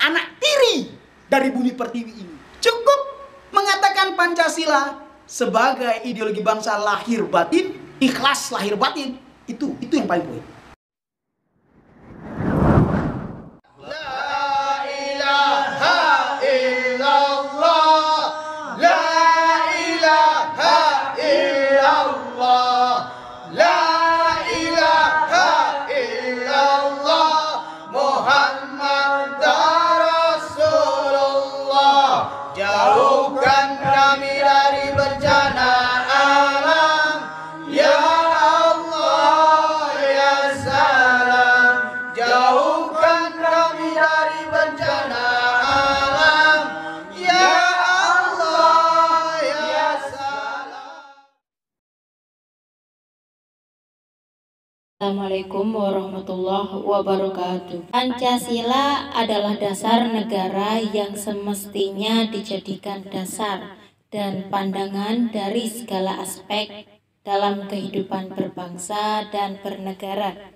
anak tiri dari bumi pertiwi ini. Cukup mengatakan Pancasila sebagai ideologi bangsa lahir batin, ikhlas lahir batin. Itu yang paling poin. Jauhkan kami dari bencana alam, ya Allah ya salam. Jauhkan kami dari bencana alam, ya Allah ya salam. Assalamualaikum warahmatullahi wabarakatuh. Pancasila adalah dasar negara yang semestinya dijadikan dasar dan pandangan dari segala aspek dalam kehidupan berbangsa dan bernegara.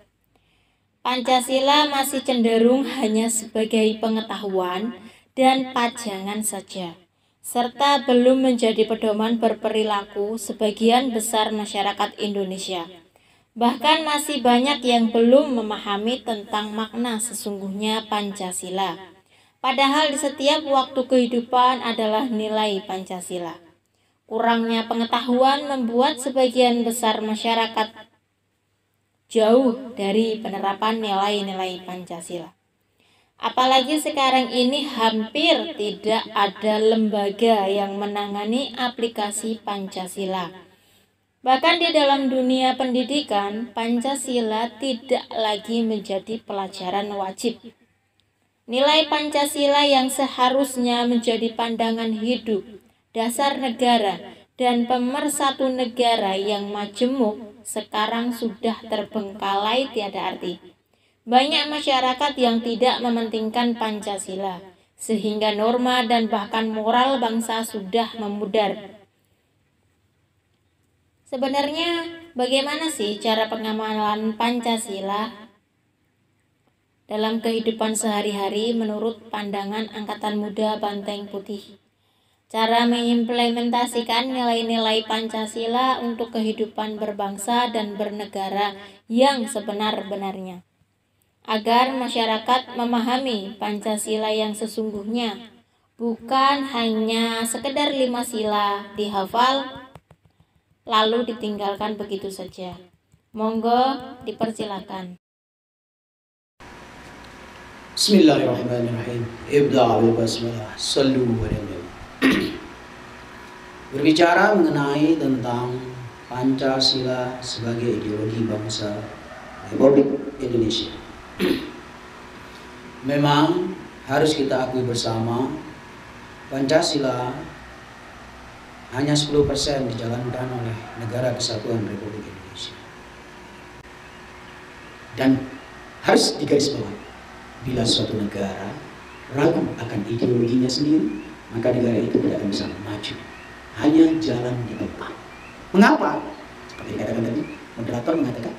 Pancasila masih cenderung hanya sebagai pengetahuan dan pajangan saja, serta belum menjadi pedoman berperilaku sebagian besar masyarakat Indonesia. Bahkan masih banyak yang belum memahami tentang makna sesungguhnya Pancasila. Padahal di setiap waktu kehidupan adalah nilai Pancasila. Kurangnya pengetahuan membuat sebagian besar masyarakat jauh dari penerapan nilai-nilai Pancasila. Apalagi sekarang ini hampir tidak ada lembaga yang menangani aplikasi Pancasila. Bahkan di dalam dunia pendidikan, Pancasila tidak lagi menjadi pelajaran wajib. Nilai Pancasila yang seharusnya menjadi pandangan hidup, dasar negara, dan pemersatu negara yang majemuk sekarang sudah terbengkalai tiada arti. Banyak masyarakat yang tidak mementingkan Pancasila, sehingga norma dan bahkan moral bangsa sudah memudar. Sebenarnya bagaimana sih cara pengamalan Pancasila dalam kehidupan sehari-hari menurut pandangan Angkatan Muda Banteng Putih? Cara mengimplementasikan nilai-nilai Pancasila untuk kehidupan berbangsa dan bernegara yang sebenar-benarnya. Agar masyarakat memahami Pancasila yang sesungguhnya, bukan hanya sekedar 5 sila dihafal lalu ditinggalkan begitu saja. Monggo dipersilakan. Bismillahirrahmanirrahim. Ibda'u basmalah. Sallu alaihi. Berbicara mengenai tentang Pancasila sebagai ideologi bangsa Republik Indonesia. Memang harus kita akui bersama, Pancasila hanya 10% dijalankan oleh Negara Kesatuan Republik Indonesia. Dan harus digarisbawahi, bila suatu negara ragu akan ideologinya sendiri, maka negara itu tidak akan bisa maju. Hanya jalan di depan. Mengapa? Seperti dikatakan tadi, moderator mengatakan,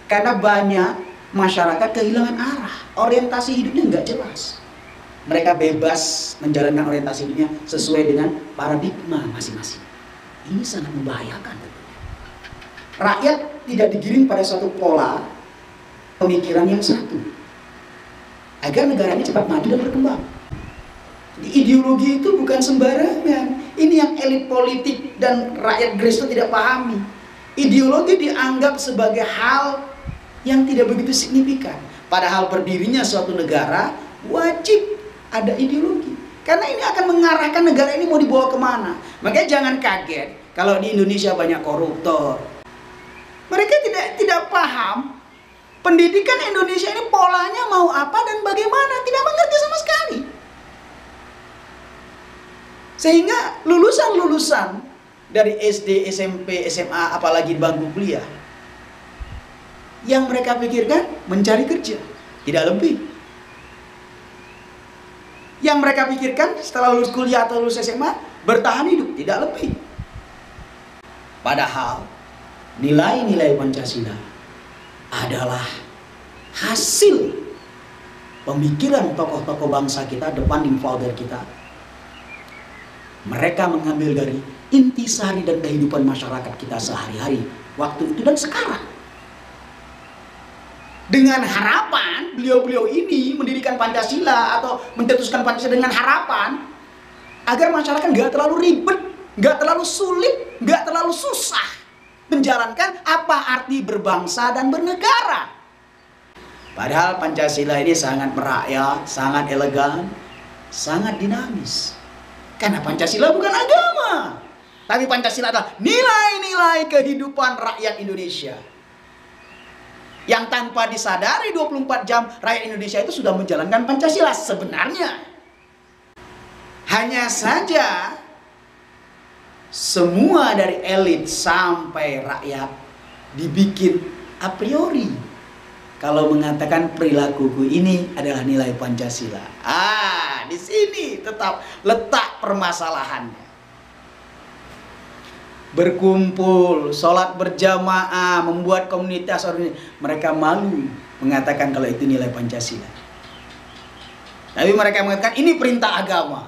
karena banyak masyarakat kehilangan arah, orientasi hidupnya nggak jelas. Mereka bebas menjalankan orientasi hidupnya sesuai dengan paradigma masing-masing. Ini sangat membahayakan. Rakyat tidak digiring pada suatu pola pemikiran yang satu, agar negara ini cepat maju dan berkembang. Jadi, ideologi itu bukan sembarangan. Ini yang elit politik dan rakyat grassroots itu tidak pahami. Ideologi dianggap sebagai hal yang tidak begitu signifikan. Padahal berdirinya suatu negara wajib ada ideologi, karena ini akan mengarahkan negara ini mau dibawa kemana. Makanya jangan kaget kalau di Indonesia banyak koruptor. Mereka tidak paham pendidikan Indonesia ini polanya mau apa dan bagaimana, tidak mengerti sama sekali. Sehingga lulusan-lulusan dari SD, SMP, SMA, apalagi bangku kuliah, yang mereka pikirkan mencari kerja, tidak lebih. Yang mereka pikirkan setelah lulus kuliah atau lulus SMA, bertahan hidup, tidak lebih. Padahal nilai-nilai Pancasila adalah hasil pemikiran tokoh-tokoh bangsa kita, the founding father kita, mereka mengambil dari intisari dan kehidupan masyarakat kita sehari-hari, waktu itu dan sekarang. Dengan harapan beliau-beliau ini mendirikan Pancasila atau mencetuskan Pancasila dengan harapan agar masyarakat nggak terlalu ribet, nggak terlalu sulit, nggak terlalu susah menjalankan apa arti berbangsa dan bernegara. Padahal Pancasila ini sangat merakyat, sangat elegan, sangat dinamis. Karena Pancasila bukan agama, tapi Pancasila adalah nilai-nilai kehidupan rakyat Indonesia. Yang tanpa disadari 24 jam rakyat Indonesia itu sudah menjalankan Pancasila sebenarnya. Hanya saja semua dari elit sampai rakyat dibikin a priori kalau mengatakan perilakuku ini adalah nilai Pancasila. Di sini tetap letak permasalahannya. Berkumpul, sholat berjamaah, membuat komunitas, mereka malu mengatakan kalau itu nilai Pancasila. Tapi mereka mengatakan ini perintah agama.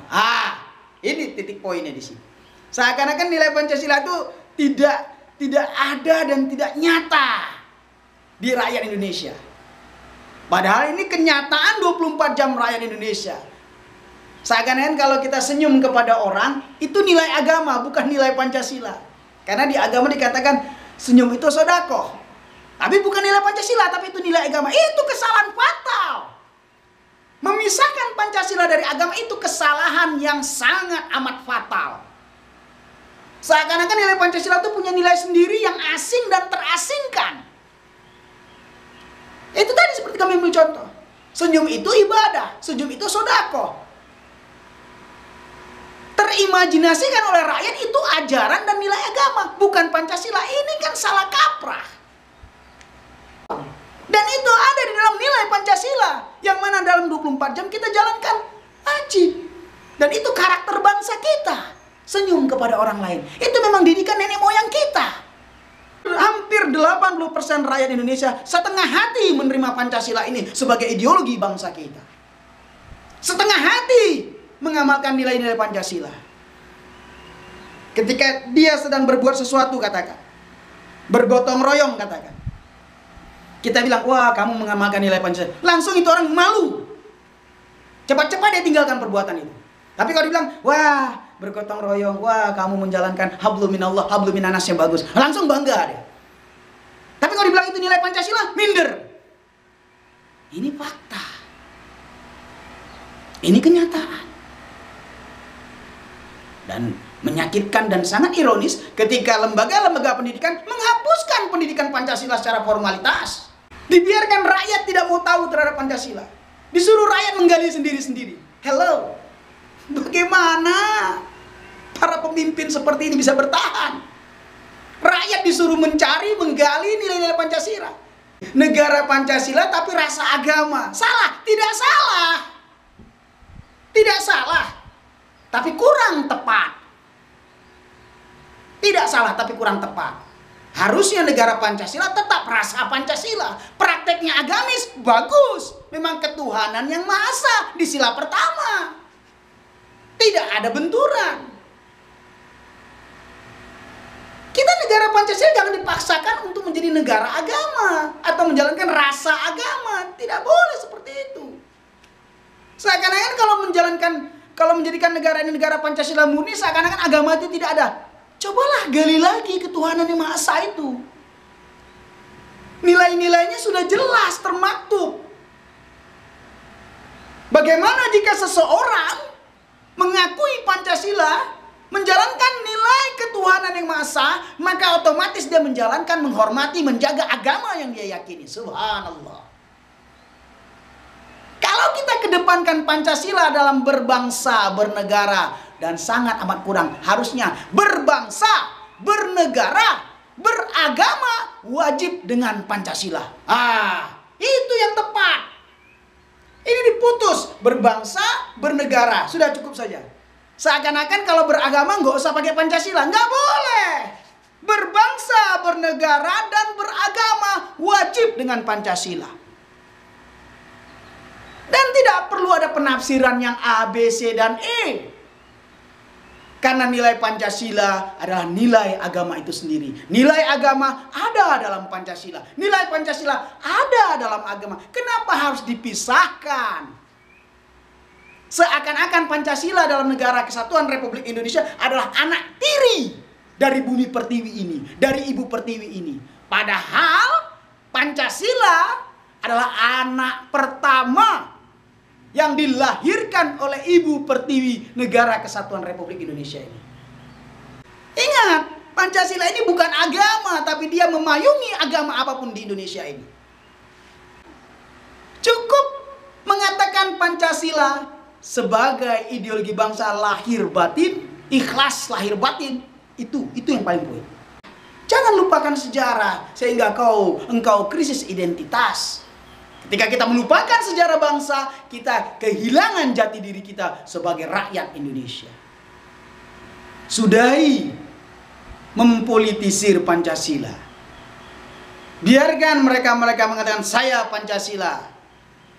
Ini titik poinnya di sini. Seakan-akan nilai Pancasila itu tidak ada dan tidak nyata di rakyat Indonesia. Padahal ini kenyataan 24 jam rakyat Indonesia. Seakan-akan kalau kita senyum kepada orang, itu nilai agama, bukan nilai Pancasila. Karena di agama dikatakan senyum itu sedekah. Tapi bukan nilai Pancasila, tapi itu nilai agama. Itu kesalahan fatal. Memisahkan Pancasila dari agama itu kesalahan yang sangat amat fatal. Seakan-akan nilai Pancasila itu punya nilai sendiri yang asing dan terasingkan. Itu tadi seperti kami ambil contoh. Senyum itu ibadah, senyum itu sedekah. Terimajinasikan oleh rakyat itu ajaran dan nilai agama, bukan Pancasila. Ini kan salah kaprah. Dan itu ada di dalam nilai Pancasila, yang mana dalam 24 jam kita jalankan wajib. Dan itu karakter bangsa kita. Senyum kepada orang lain. Itu memang didikan nenek moyang kita. Hampir 80% rakyat Indonesia setengah hati menerima Pancasila ini sebagai ideologi bangsa kita. Setengah hati mengamalkan nilai-nilai Pancasila. Ketika dia sedang berbuat sesuatu, katakan, bergotong royong, katakan, kita bilang, wah kamu mengamalkan nilai Pancasila, langsung itu orang malu. Cepat-cepat dia tinggalkan perbuatan itu. Tapi kalau dibilang, wah bergotong royong, wah kamu menjalankan hablum minallah, hablum minanas yang bagus, langsung bangga dia. Tapi kalau dibilang itu nilai Pancasila, minder. Ini fakta. Ini kenyataan. Dan menyakitkan dan sangat ironis ketika lembaga-lembaga pendidikan menghapuskan pendidikan Pancasila secara formalitas. Dibiarkan rakyat tidak mau tahu terhadap Pancasila. Disuruh rakyat menggali sendiri-sendiri. Hello. Bagaimana para pemimpin seperti ini bisa bertahan? Rakyat disuruh mencari, menggali nilai-nilai Pancasila. Negara Pancasila tapi rasa agama. Salah? Tidak salah. Tidak salah. Tapi kurang tepat. Tidak salah tapi kurang tepat. Harusnya negara Pancasila tetap rasa Pancasila. Prakteknya agamis, bagus. Memang ketuhanan yang Maha Esa di sila pertama. Tidak ada benturan. Kita negara Pancasila jangan dipaksakan untuk menjadi negara agama atau menjalankan rasa agama. Tidak boleh seperti itu. Seakan-akan kalau menjadikan negara ini negara Pancasila murni, seakan-akan agama itu tidak ada. Cobalah gali lagi ketuhanan yang Maha Esa itu. Nilai-nilainya sudah jelas termaktub. Bagaimana jika seseorang mengakui Pancasila, menjalankan nilai ketuhanan yang Maha Esa, maka otomatis dia menjalankan, menghormati, menjaga agama yang dia yakini. Subhanallah. Kalau kita kedepankan Pancasila dalam berbangsa, bernegara, dan sangat amat kurang, harusnya berbangsa, bernegara, beragama, wajib dengan Pancasila. Itu yang tepat. Ini diputus, berbangsa, bernegara, sudah cukup saja. Seakan-akan kalau beragama nggak usah pakai Pancasila, nggak boleh. Berbangsa, bernegara, dan beragama, wajib dengan Pancasila. Dan tidak perlu ada penafsiran yang A, B, C, dan E. Karena nilai Pancasila adalah nilai agama itu sendiri. Nilai agama ada dalam Pancasila. Nilai Pancasila ada dalam agama. Kenapa harus dipisahkan? Seakan-akan Pancasila dalam Negara Kesatuan Republik Indonesia adalah anak tiri dari bumi pertiwi ini, dari ibu pertiwi ini. Padahal Pancasila adalah anak pertama yang dilahirkan oleh ibu pertiwi Negara Kesatuan Republik Indonesia ini. Ingat, Pancasila ini bukan agama, tapi dia memayungi agama apapun di Indonesia ini. Cukup mengatakan Pancasila sebagai ideologi bangsa lahir batin, ikhlas lahir batin, itu yang paling poin. Jangan lupakan sejarah sehingga engkau krisis identitas. Ketika kita melupakan sejarah bangsa, kita kehilangan jati diri kita sebagai rakyat Indonesia. Sudahi mempolitisir Pancasila. Biarkan mereka mengatakan saya Pancasila.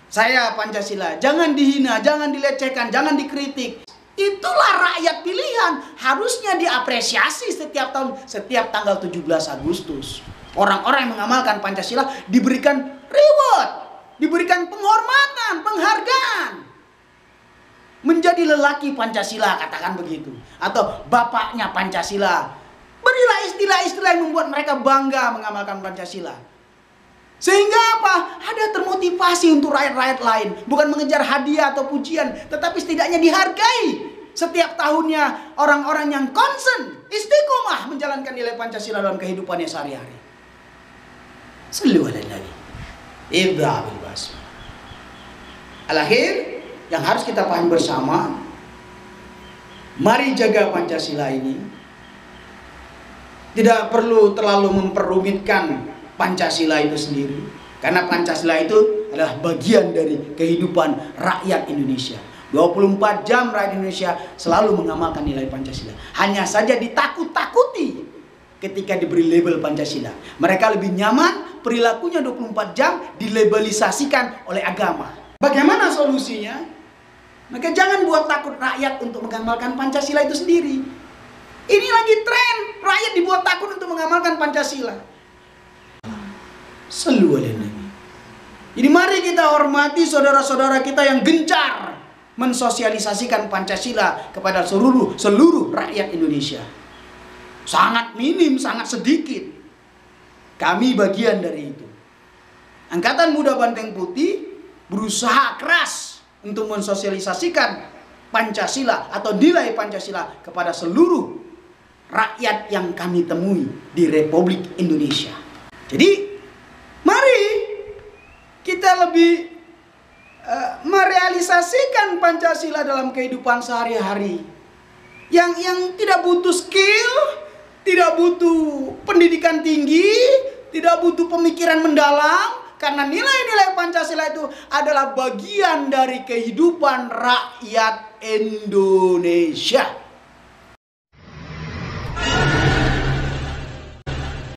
Saya Pancasila. Jangan dihina, jangan dilecehkan, jangan dikritik. Itulah rakyat pilihan. Harusnya diapresiasi setiap tahun, setiap tanggal 17 Agustus. Orang-orang yang mengamalkan Pancasila diberikan reward. Diberikan penghormatan, penghargaan. Menjadi lelaki Pancasila, katakan begitu. Atau bapaknya Pancasila. Berilah istilah-istilah yang membuat mereka bangga mengamalkan Pancasila. Sehingga apa? Ada termotivasi untuk rakyat-rakyat lain. Bukan mengejar hadiah atau pujian, tetapi setidaknya dihargai. Setiap tahunnya orang-orang yang concern, istiqomah menjalankan nilai Pancasila dalam kehidupannya sehari-hari. Sallu ala Nabi. Ibda bil basmalah. Al-akhir yang harus kita pahami bersama, mari jaga Pancasila ini. Tidak perlu terlalu memperumitkan Pancasila itu sendiri, karena Pancasila itu adalah bagian dari kehidupan rakyat Indonesia. 24 jam rakyat Indonesia selalu mengamalkan nilai Pancasila. Hanya saja ditakut-takuti ketika diberi label Pancasila. Mereka lebih nyaman perilakunya 24 jam dilabelisasikan oleh agama. Bagaimana solusinya? Maka jangan buat takut rakyat untuk mengamalkan Pancasila itu sendiri. Ini lagi tren, rakyat dibuat takut untuk mengamalkan Pancasila. Sallu ala Nabi. Jadi mari kita hormati saudara-saudara kita yang gencar mensosialisasikan Pancasila kepada seluruh rakyat Indonesia. Sangat minim, sangat sedikit. Kami bagian dari itu. Angkatan Muda Banteng Putih berusaha keras untuk mensosialisasikan Pancasila atau nilai Pancasila kepada seluruh rakyat yang kami temui di Republik Indonesia. Jadi, mari kita lebih merealisasikan Pancasila dalam kehidupan sehari-hari. Yang tidak butuh skill, tidak butuh pendidikan tinggi, tidak butuh pemikiran mendalam, karena nilai-nilai Pancasila itu adalah bagian dari kehidupan rakyat Indonesia.